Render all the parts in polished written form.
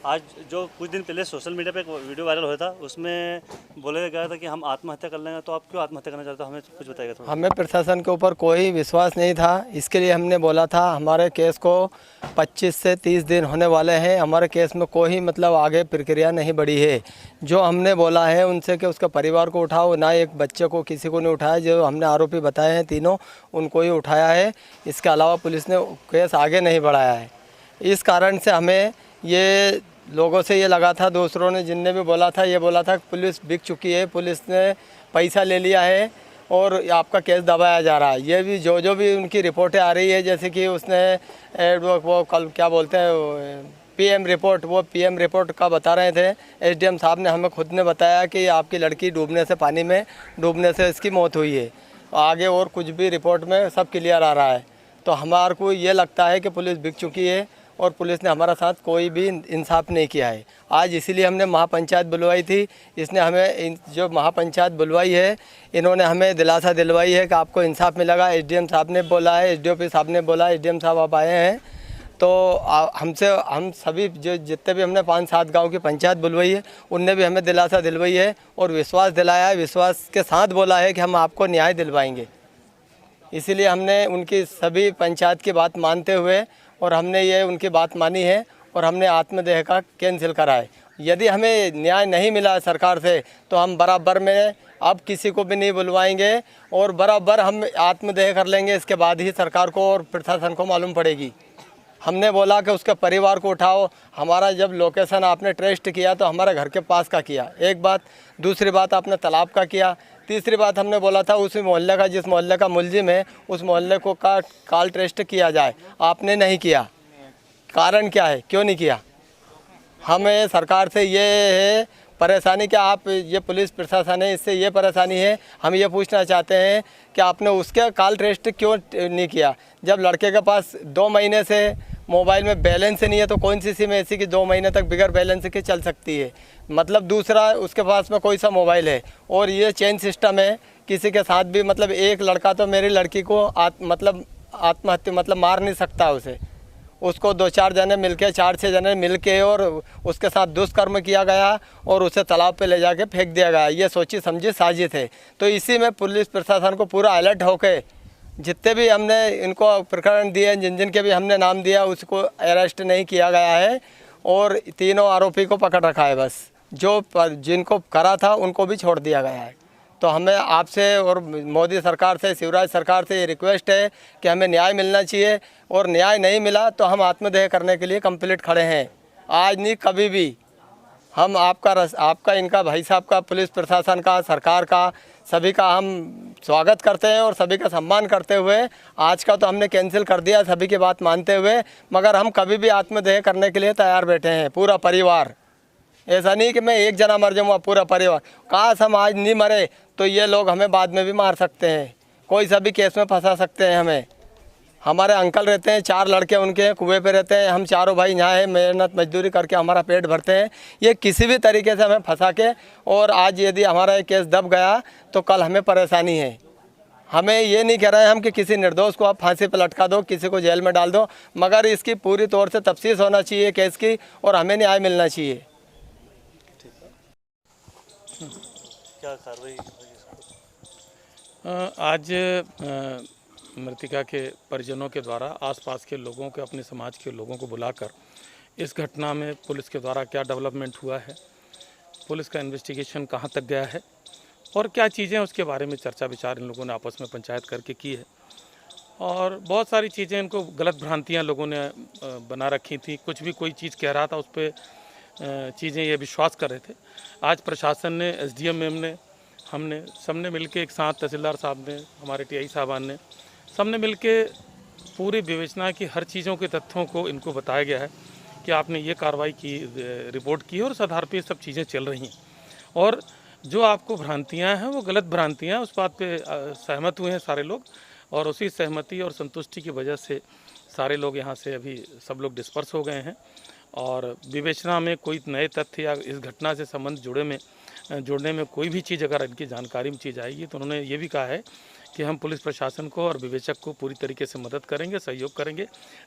आज जो कुछ दिन पहले सोशल मीडिया पे एक वीडियो वायरल हुआ था, उसमें बोला गया था कि हम आत्महत्या कर लेंगे, तो आप क्यों आत्महत्या करना चाहते हो, हमें कुछ बताइएगा थोड़ा। हमें प्रशासन के ऊपर कोई विश्वास नहीं था, इसके लिए हमने बोला था हमारे केस को 25 से 30 दिन होने वाले हैं, हमारे केस में कोई मतलब आगे प्रक्रिया नहीं बढ़ी है। जो हमने बोला है उनसे कि उसके परिवार को उठाओ, ना एक बच्चे को किसी को नहीं उठाया। जो हमने आरोपी बताए हैं तीनों, उनको ही उठाया है। इसके अलावा पुलिस ने केस आगे नहीं बढ़ाया है। इस कारण से हमें ये लोगों से ये लगा था, दूसरों ने जिनने भी बोला था, ये बोला था कि पुलिस बिक चुकी है, पुलिस ने पैसा ले लिया है और आपका केस दबाया जा रहा है। ये भी जो भी उनकी रिपोर्टें आ रही है, जैसे कि उसने वो कल क्या बोलते हैं पीएम रिपोर्ट, वो पीएम रिपोर्ट का बता रहे थे। एसडीएम साहब ने हमें खुद ने बताया कि आपकी लड़की डूबने से, पानी में डूबने से इसकी मौत हुई है। आगे और कुछ भी रिपोर्ट में सब क्लियर आ रहा है। तो हमारे को ये लगता है कि पुलिस बिक चुकी है और पुलिस ने हमारा साथ कोई भी इंसाफ नहीं किया है। आज इसीलिए हमने महापंचायत बुलवाई थी। इसने हमें जो महापंचायत बुलवाई है, इन्होंने हमें दिलासा दिलवाई है कि आपको इंसाफ मिलेगा। एसडीएम साहब ने बोला है, एसडीओपी साहब ने बोला, एसडीएम साहब आप आए हैं। तो हम सभी जो जितने भी हमने 5-7 गांव की पंचायत बुलवाई है, उनने भी हमें दिलासा दिलवाई है और विश्वास दिलाया है, विश्वास के साथ बोला है कि हम आपको न्याय दिलवाएंगे। इसीलिए हमने उनकी सभी पंचायत की बात मानते हुए और हमने ये उनकी बात मानी है और हमने आत्मदेह का कैंसिल करा है। यदि हमें न्याय नहीं मिला सरकार से तो हम बराबर में अब किसी को भी नहीं बुलवाएंगे और बराबर हम आत्मदेह कर लेंगे। इसके बाद ही सरकार को और प्रशासन को मालूम पड़ेगी। हमने बोला कि उसके परिवार को उठाओ। हमारा जब लोकेशन आपने ट्रेस्ट किया तो हमारे घर के पास का किया, एक बात। दूसरी बात आपने तालाब का किया। तीसरी बात हमने बोला था उसी मोहल्ले का, जिस मोहल्ले का मुलजिम है, उस मोहल्ले को का कॉल ट्रेस्ट किया जाए। आपने नहीं किया। कारण क्या है, क्यों नहीं किया? हमें सरकार से ये है परेशानी कि आप ये पुलिस प्रशासन है, इससे ये परेशानी है। हम ये पूछना चाहते हैं कि आपने उसके कॉल ट्रेस्ट क्यों नहीं किया? जब लड़के के पास 2 महीने से मोबाइल में बैलेंस नहीं है तो कौन सी सिम ऐसी कि 2 महीने तक बिगैर बैलेंस के चल सकती है? मतलब दूसरा उसके पास में कोई सा मोबाइल है और ये चेन सिस्टम है। किसी के साथ भी मतलब एक लड़का तो मेरी लड़की को आत्महत्या मतलब मार नहीं सकता उसे। उसको 2-4 जने मिलके, 4-6 जने मिलके और उसके साथ दुष्कर्म किया गया और उसे तालाब पे ले जाके फेंक दिया गया। ये सोची समझी साजिश है। तो इसी में पुलिस प्रशासन को पूरा अलर्ट होके जितने भी हमने इनको प्रकरण दिए, जिन जिन के भी हमने नाम दिया, उसको अरेस्ट नहीं किया गया है और तीनों आरोपी को पकड़ रखा है। बस जो जिनको करा था उनको भी छोड़ दिया गया है। तो हमें आपसे और मोदी सरकार से, शिवराज सरकार से ये रिक्वेस्ट है कि हमें न्याय मिलना चाहिए और न्याय नहीं मिला तो हम आत्मदेह करने के लिए कंप्लीट खड़े हैं। आज नहीं, कभी भी। हम आपका इनका भाई साहब का, पुलिस प्रशासन का, सरकार का, सभी का हम स्वागत करते हैं और सभी का सम्मान करते हुए आज का तो हमने कैंसिल कर दिया सभी की बात मानते हुए, मगर हम कभी भी आत्मदेह करने के लिए तैयार बैठे हैं, पूरा परिवार। ऐसा नहीं कि मैं एक जना मर जाऊँगा, पूरा परिवार। काश हम आज नहीं मरे तो ये लोग हमें बाद में भी मार सकते हैं, कोई सा भी केस में फंसा सकते हैं हमें। हमारे अंकल रहते हैं, 4 लड़के उनके कुएं पे रहते हैं, हम चारों भाई यहाँ हैं, मेहनत मजदूरी करके हमारा पेट भरते हैं। ये किसी भी तरीके से हमें फंसा के, और आज यदि हमारा ये केस दब गया तो कल हमें परेशानी है। हमें ये नहीं कह रहे हैं हम कि किसी निर्दोष को आप फांसी पर लटका दो, किसी को जेल में डाल दो, मगर इसकी पूरी तौर से तफ्तीश होना चाहिए केस की और हमें न्याय मिलना चाहिए। क्या कार्रवाई? आज मृतिका के परिजनों के द्वारा आसपास के लोगों के, अपने समाज के लोगों को बुलाकर इस घटना में पुलिस के द्वारा क्या डेवलपमेंट हुआ है, पुलिस का इन्वेस्टिगेशन कहां तक गया है और क्या चीज़ें उसके बारे में चर्चा विचार इन लोगों ने आपस में पंचायत करके की है। और बहुत सारी चीज़ें, इनको गलत भ्रांतियां लोगों ने बना रखी थी। कुछ भी कोई चीज़ कह रहा था उस पर चीज़ें ये विश्वास कर रहे थे। आज प्रशासन ने, एसडीएम मैम ने, हमने सबने मिलकर एक साथ, तहसीलदार साहब ने, हमारे टीआई साहबान ने, सबने मिलके पूरी विवेचना की, हर चीज़ों के तथ्यों को इनको बताया गया है कि आपने ये कार्रवाई की, रिपोर्ट की और उस आधार पर सब चीज़ें चल रही हैं। और जो आपको भ्रांतियां हैं वो गलत भ्रांतियां हैं, उस बात पे सहमत हुए हैं सारे लोग और उसी सहमति और संतुष्टि की वजह से सारे लोग यहाँ से अभी सब लोग डिस्पर्स हो गए हैं। और विवेचना में कोई नए तथ्य या इस घटना से संबंध जुड़ने में कोई भी चीज़ अगर इनकी जानकारी में चीज़ आएगी तो उन्होंने ये भी कहा है कि हम पुलिस प्रशासन को और विवेचक को पूरी तरीके से मदद करेंगे, सहयोग करेंगे,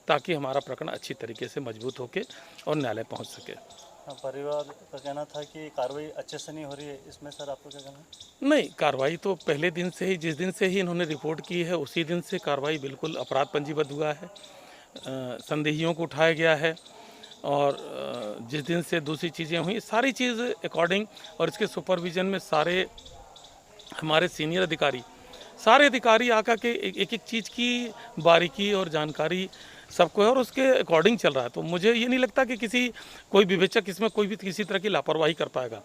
ताकि हमारा प्रकरण अच्छी तरीके से मजबूत होकर और न्यायालय पहुंच सके। परिवार का कहना था कि कार्रवाई अच्छे से नहीं हो रही है, इसमें सर आपको क्या कहना है? नहीं, कार्रवाई तो पहले दिन से ही, जिस दिन से ही इन्होंने रिपोर्ट की है उसी दिन से कार्रवाई बिल्कुल अपराध पंजीबद्ध हुआ है। संदेहियों को उठाया गया है और जिस दिन से दूसरी चीज़ें हुई सारी चीज़ अकॉर्डिंग, और इसके सुपरविज़न में सारे हमारे सीनियर अधिकारी, सारे अधिकारी आकर के एक एक चीज़ की बारीकी और जानकारी सबको है और उसके अकॉर्डिंग चल रहा है। तो मुझे ये नहीं लगता कि कोई विवेचक इसमें कोई भी किसी तरह की लापरवाही कर पाएगा।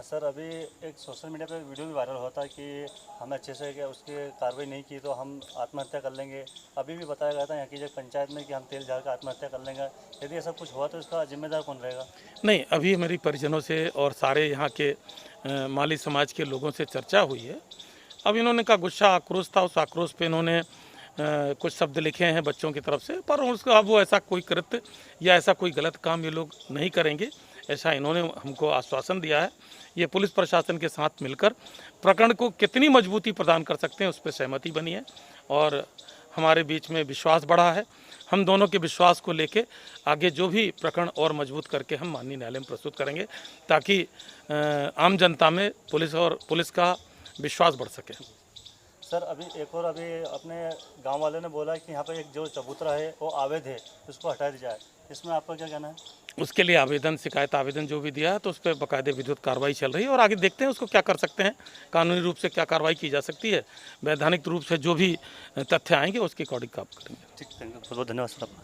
सर अभी एक सोशल मीडिया पे वीडियो भी वायरल होता है कि हमें अच्छे से कि उसकी कार्रवाई नहीं की तो हम आत्महत्या कर लेंगे। अभी भी बताया गया था यहाँ की जो पंचायत में कि हम तेल झाड़ कर आत्महत्या कर लेंगे। यदि ऐसा कुछ हुआ तो इसका जिम्मेदार कौन रहेगा? नहीं, अभी मेरी परिजनों से और सारे यहाँ के माली समाज के लोगों से चर्चा हुई है। अब इन्होंने का गुस्सा आक्रोश था, उस आक्रोश पे इन्होंने कुछ शब्द लिखे हैं बच्चों की तरफ से, पर उसका अब वो ऐसा कोई कृत्य या ऐसा कोई गलत काम ये लोग नहीं करेंगे, ऐसा इन्होंने हमको आश्वासन दिया है। ये पुलिस प्रशासन के साथ मिलकर प्रकरण को कितनी मजबूती प्रदान कर सकते हैं उस पर सहमति बनी है और हमारे बीच में विश्वास बढ़ा है। हम दोनों के विश्वास को लेके आगे जो भी प्रकरण और मजबूत करके हम माननीय न्यायालय में प्रस्तुत करेंगे ताकि आम जनता में पुलिस का विश्वास बढ़ सके। सर अभी अपने गांव वाले ने बोला कि यहाँ पर एक जो चबूतरा है वो अवैध है, उसको हटा दिया जाए। इसमें आपका क्या कहना है? उसके लिए शिकायत आवेदन जो भी दिया है तो उस पर बाकायदे विद्युत कार्रवाई चल रही है और आगे देखते हैं उसको क्या कर सकते हैं, कानूनी रूप से क्या कार्रवाई की जा सकती है। वैधानिक रूप से जो भी तथ्य आएंगे उसके अकॉर्डिंग काम करेंगे। ठीक, थैंक यू, बहुत बहुत धन्यवाद सर आपका।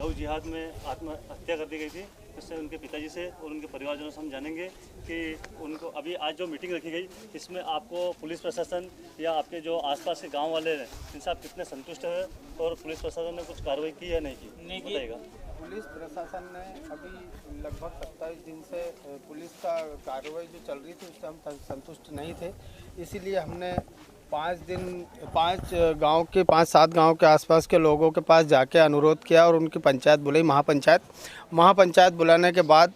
लव जिहाद में आत्महत्या कर दी गई थी, इससे उनके पिताजी से और उनके परिवारजनों से हम जानेंगे कि उनको अभी आज जो मीटिंग रखी गई इसमें आपको पुलिस प्रशासन या आपके जो आसपास के गांव वाले हैं इनसे आप कितने संतुष्ट हैं और पुलिस प्रशासन ने कुछ कार्रवाई की या नहीं की, बताइएगा। पुलिस प्रशासन ने अभी लगभग 27 दिन से पुलिस का कार्रवाई जो चल रही थी उससे हम संतुष्ट नहीं थे, इसीलिए हमने 5-7 गांव के आसपास के लोगों के पास जाके अनुरोध किया और उनकी पंचायत बुलाई, महापंचायत बुलाने के बाद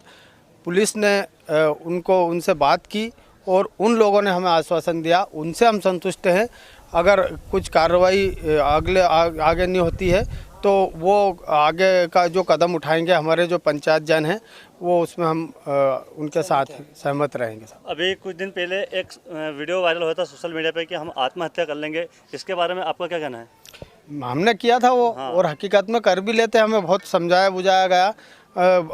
पुलिस ने उनसे बात की और उन लोगों ने हमें आश्वासन दिया, उनसे हम संतुष्ट हैं। अगर कुछ कार्रवाई आगे नहीं होती है तो वो आगे का जो कदम उठाएंगे हमारे जो पंचायत जन हैं वो उसमें हम उनके साथ सहमत रहेंगे। अभी कुछ दिन पहले एक वीडियो वायरल हुआ था सोशल मीडिया पे कि हम आत्महत्या कर लेंगे, इसके बारे में आपका क्या कहना है? हमने किया था वो, हाँ। और हकीकत में कर भी लेते, हमें बहुत समझाया बुझाया गया।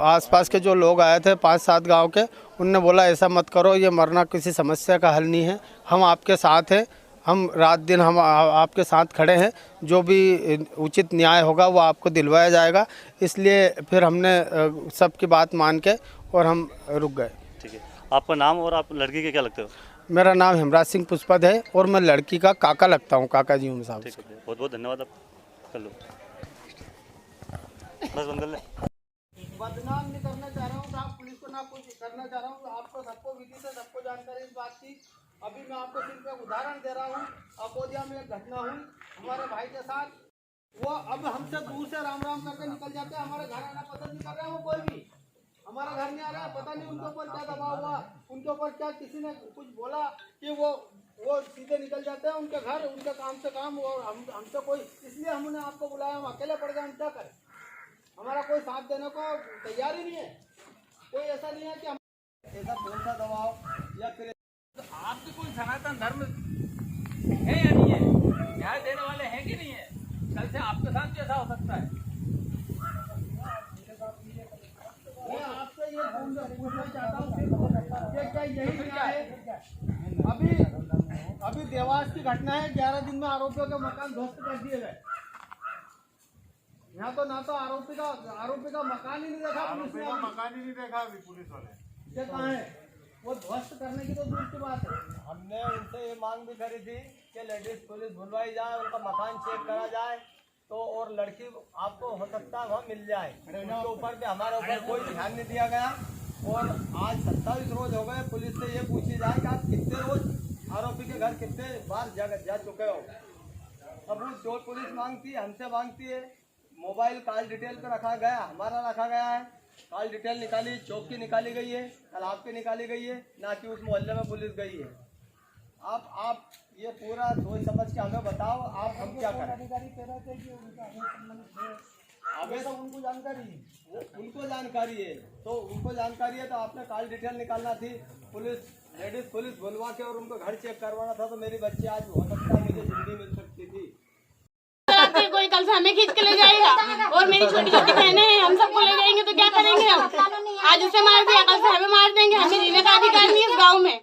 आसपास के जो लोग आए थे 5-7 गांव के, उनने बोला ऐसा मत करो, ये मरना किसी समस्या का हल नहीं है, हम आपके साथ हैं, हम रात दिन हम आपके साथ खड़े हैं, जो भी उचित न्याय होगा वो आपको दिलवाया जाएगा। इसलिए फिर हमने सबकी बात मान के और हम रुक गए। ठीक है, आपका नाम और आप लड़की के क्या लगते हो? मेरा नाम हेमराज सिंह पुष्पद है और मैं लड़की का काका लगता हूँ, काका जी हूँ साहब। ठीक है, बहुत बहुत धन्यवाद। आप कर लो, बस बंद कर ले। बदनाम नहीं करना चाह रहा हूँ साहब, पुलिस को ना कुछ करना चाह रहा हूँ, आपको सबको विधि से सबको जानकारी इस बात की। अभी मैं आपको सिर्फ एक उदाहरण दे रहा हूँ, अकोदिया में एक घटना हुई हमारे भाई के साथ। वो अब हमसे दूर से राम राम करके निकल जाते हैं, हमारे घर आना पसंद नहीं कर रहे हैं, वो कोई भी हमारा घर नहीं आ रहा है। पता नहीं उनके ऊपर क्या दबाव हुआ, उनके ऊपर क्या किसी ने कुछ बोला कि वो सीधे निकल जाते हैं उनके घर, उनके काम से काम, और हमसे कोई, इसलिए हमने आपको बुलाया, हम अकेले पड़ गए, हम क्या करें? हमारा कोई साथ देने को तैयार ही नहीं है, कोई ऐसा नहीं है कि हम ऐसा कौन सा दबाव या फिर आपके कोई सनातन धर्म है या नहीं है, न्याय देने वाले हैं कि नहीं है? कल से आपके साथ कैसा हो सकता है? मैं आपसे ये पूछना चाहता हूँ कि क्या यही न्याय है? अभी देवास की घटना है, 11 दिन में आरोपियों के मकान ध्वस्त कर दिए गए। यहाँ तो ना तो आरोपी का मकान ही नहीं देखा पुलिस ने, मकान ही नहीं देखा अभी पुलिस वाले। ये कहाँ है? वो ध्वस्त करने की तो दूर की बात है। हमने उनसे ये मांग भी करी थी कि लेडीज पुलिस बुलवाई जाए, उनका मकान चेक करा जाए तो, और लड़की आपको हो सकता है वहाँ मिल जाए। उनके ऊपर भी हमारे ऊपर कोई ध्यान नहीं दिया गया और आज 27 रोज हो गए। पुलिस से ये पूछी जाए कि आप कितने रोज आरोपी के घर कितने बार जा चुके हो। अब वो जो पुलिस मांगती है हमसे मांगती है, मोबाइल कॉल डिटेल पे रखा गया, हमारा रखा गया है, कॉल डिटेल निकाली, चौक की निकाली गई है, कल आपकी निकाली गई है, ना कि उस मोहल्ले में पुलिस गई है। आप ये पूरा सोच समझ के हमें बताओ, आप हम क्या करें? अभी तो उनको जानकारी जानकारी है, तो उनको जानकारी है तो आपने कॉल डिटेल निकालना थी, लेडीज पुलिस बुलवा के और उनको घर चेक करवाना था, तो मेरी बच्ची आज हो सकता है मुझे जिंदगी मिल सकती थी। कोई कल से हमें खींच के ले जाएगा और मेरी छोटी छोटी बहनें हैं, हम सबको ले जाएंगे तो क्या करेंगे हम? आज उसे मार दिया, कल से हमें मार देंगे। हमें जीने का अधिकार नहीं है इस गाँव में,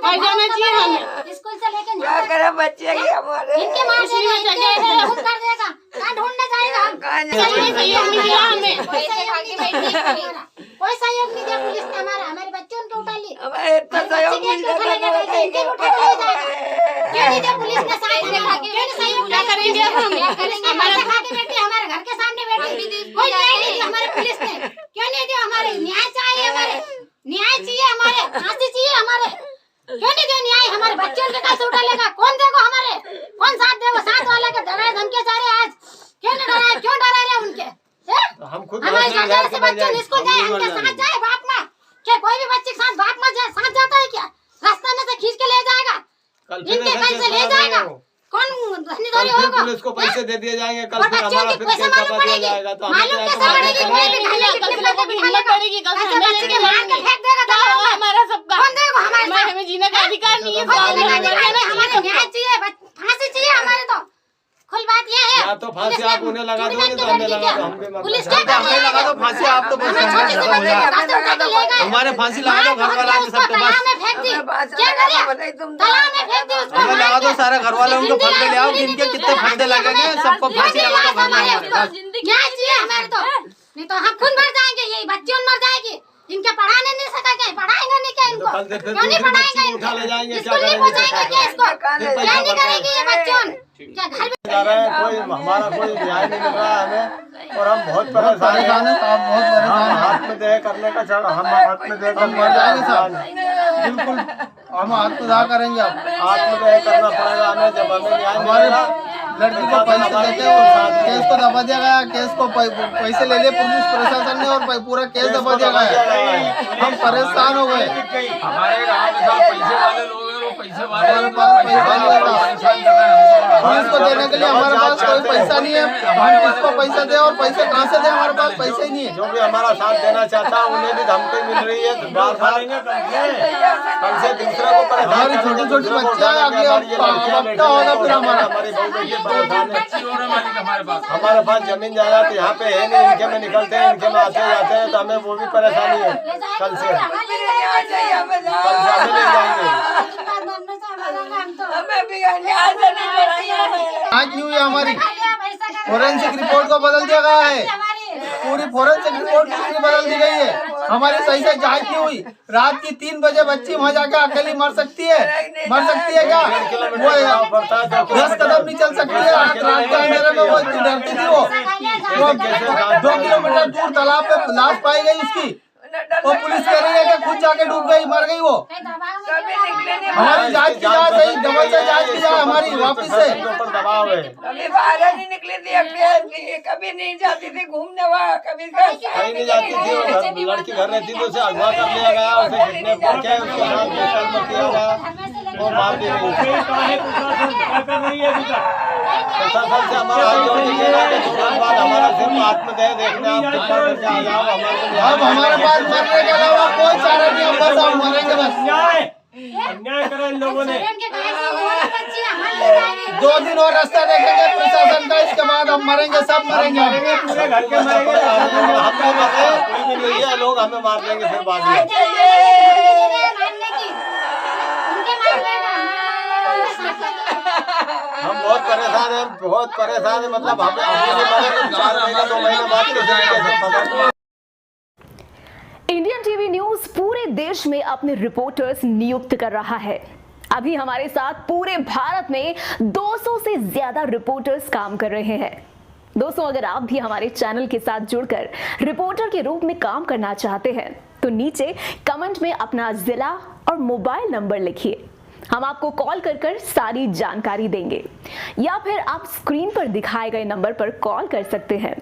और जाना चाहिए हमें। स्कूल से लेके क्या करे बच्चे की हमारे इनके मार देगा, खून कर देगा, कहाँ ढूंढने जाएगा? सहयोग नहीं दिया हमें, कोई सहयोग नहीं दिया पुलिस ने हमारे बच्चे उनके उठा ली, हमारे इतना सहयोग नहीं दिया, क्यों नहीं दिया पुलिस ने साथ में? क्यों नहीं सहयोग? क्या करेंगे हम? हमारे खा के बैठे, हमारे घर के सामने बैठे, कोई न्याय नहीं दिया हमारे पुलिस ने, क्यों नहीं दिया? हमारे न्याय चाहिए, हमारे न्याय चाहिए, हमारे फांसी चाहिए, हमारे क्यों नहीं दिया न्याय? हमारे बच्चे उनके कैसे उठा लेगा? कौन देगा हमारे? कौन साथ देगा? साथ वाला के डराए धमके जा रहे आज, क्यों नहीं डराए? क्यों डरा रहे उनके? हम खुद हमारे से बच्चे स्कूल जाए, हमके साथ जाए बाप माँ, क्या कोई भी बच्चे के साथ बाप माँ साथ जाता है क्या? रास्ते में से खींच के ले जाएगा, इनके कैसे ले जाएगा? कौन धनीधरी होगा? पुलिस को पैसे दे दिए जाएंगे, कल और फिर बच्चों हमारा की फिर पैसे केस मालूम दबा दिया पड़ेगी, जाएगा, तो मालूम कैसे पड़ेगी? कोई भी खाने के लिए पैसे बिठा पड़ेगी, कल से हमें बच्चे के मार के फेंक देगा, होगा हमारा सबका। कौन देगा हमारे? हमें जीने का अधिकार नहीं है, हमारे न्याय चाहिए, फांसी चाहिए हमारे। तो खुल बात ये है, या तो फांसी आप उन्हें लगा दो, नहीं तो हमें लगा दो, हम भी मर पुलिस जाएंगे। क्या हमें लगा दो फांसी, आप तो बस हमारे फांसी लगा दो, घर वाला के सबके पास क्या करे? तालाब में फेंक दी उसको, हमें लगा दो, सारे घर वाले उनको फंदे ले आओ, जिनके कितने फंदे लगेंगे सबको फांसी लगा दो, घर वाले न्याय चाहिए हमारे। तो नहीं तो हम खुद मर जाएंगे, यही बच्चे मर जाएगी, इनके पढ़ाने नहीं सकेंगे, पढ़ाएंगे नहीं क्या इनको? कल से फिर क्यों नहीं दूसरी बच्ची पढ़ाएंगे? को उठा ले जाएंगे, क्या स्कूल नहीं करेंगे? पहुंचाएंगे क्या इसको? क्या नहीं करेंगे ये बच्चों? क्या घर में जा रहा है, कोई हमारा कोई न्याय नहीं मिल रहा है हमें, और हम बहुत परेशान हैं। आप बहुत हम हाथ में दे करने का चढ़, हम हाथ में दे हम मर जाएंगे साहब, बिल्कुल हम आत्मदाह करेंगे। अब हाथ में दे करना पड़ेगा हमें, जब हमें न्याय हमारे मिलेगा। लड़की को पैसे देते हैं, केस को दबा दिया गया, केस को पैसे ले लिए पुलिस प्रशासन ने और पूरा केस दबा दिया गया। हम परेशान हो गए, हमारे गाँव में साहब पैसे वाले लोग हैं, वो पैसे वाले हमारे पास पैसा नहीं होता, परेशान कर रहे हैं पुलिस को देने के लिए हमारे पास कोई पैसा नहीं है, हम किसको पैसा दे और पैसे कहाँ से दे? हमारे पास पैसे ही नहीं है। जो भी हमारा साथ देना चाहता है उन्हें भी धमकी मिल रही है, बार बार कल से दूसरे को परेशान हमारी छोटी छोटी बच्चियां आगे अब होगा फिर हमारा। हमारी बहुत बच्चे परेशान है। बच्ची और मालिक हमारे पास हमारे पास जमीन जायदाद यहाँ पे है नहीं, इनके में निकलते हैं, इनके में आते जाते हैं, तो हमें वो भी परेशानी है। कल से हमें ले जाएंगे। आज नहीं हुई हमारी फोरेंसिक रिपोर्ट को बदल दिया गया है, पूरी फोरेंसिक रिपोर्ट दूसरी बदल दी गई है, हमारी सही से जांच नहीं हुई। रात की 3 बजे बच्ची वहाँ जाके अकेली मर सकती है क्या? वो 10 कदम नहीं चल सकती है, रात के अंधेरे में वो इतनी डरती थी। वो 2 किलोमीटर दूर तालाब पे लाश पाई गई उसकी, वो पुलिस कह रही है कि खुद जाके डूब गई, मर गई वो। हमारी जांच की जाए, सही डबल से जांच की जाए हमारी वापिस से। दबाव है, कभी बाहर नहीं निकली थी, कभी नहीं जाती थी घूमने, वहाँ कभी कहीं नहीं जाती थी। लड़की घर रहती थी, उसे अगवा कर लिया गया, उसे किडनैप करके उसके साथ बेदखल किया गया और मार दी गई। प्रशासन से हमारा हाथ जोड़ के कहना है कि तुरंत बाद हमारा सिर्फ आत्मदेह देखना, आप कृपा करके आ जाओ। अब हमारे पास मरने के अलावा कोई चारा नहीं, हम बस हम मरेंगे बस। अन्याय करा इन लोगों ने। 2 दिन और रास्ता देखेंगे प्रशासन का, इसके बाद हम मरेंगे, सब मरेंगे, पूरे घर के मरेंगे, हम कोई भी नहीं है, लोग हमें मार देंगे फिर बाद में। हम बहुत परेशान हैं, बहुत परेशान हैं, मतलब हमें अभी मरेंगे 4 महीने 2 महीने बाद कैसे पता। इंडियन टीवी न्यूज पूरे देश में अपने रिपोर्टर्स नियुक्त कर रहा है। अभी हमारे साथ पूरे भारत में 200 से ज्यादा रिपोर्टर्स काम कर रहे हैं। दोस्तों, अगर आप भी हमारे चैनल के साथ जुड़कर रिपोर्टर के रूप में काम करना चाहते हैं तो नीचे कमेंट में अपना जिला और मोबाइल नंबर लिखिए, हम आपको कॉल कर सारी जानकारी देंगे, या फिर आप स्क्रीन पर दिखाए गए नंबर पर कॉल कर सकते हैं।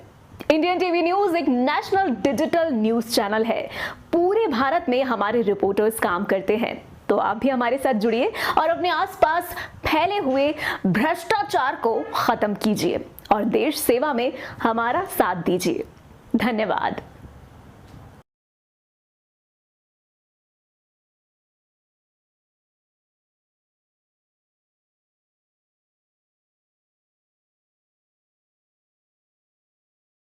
इंडियन टीवी न्यूज एक नेशनल डिजिटल न्यूज चैनल है, पूरे भारत में हमारे रिपोर्टर्स काम करते हैं, तो आप भी हमारे साथ जुड़िए और अपने आसपास फैले हुए भ्रष्टाचार को खत्म कीजिए और देश सेवा में हमारा साथ दीजिए। धन्यवाद।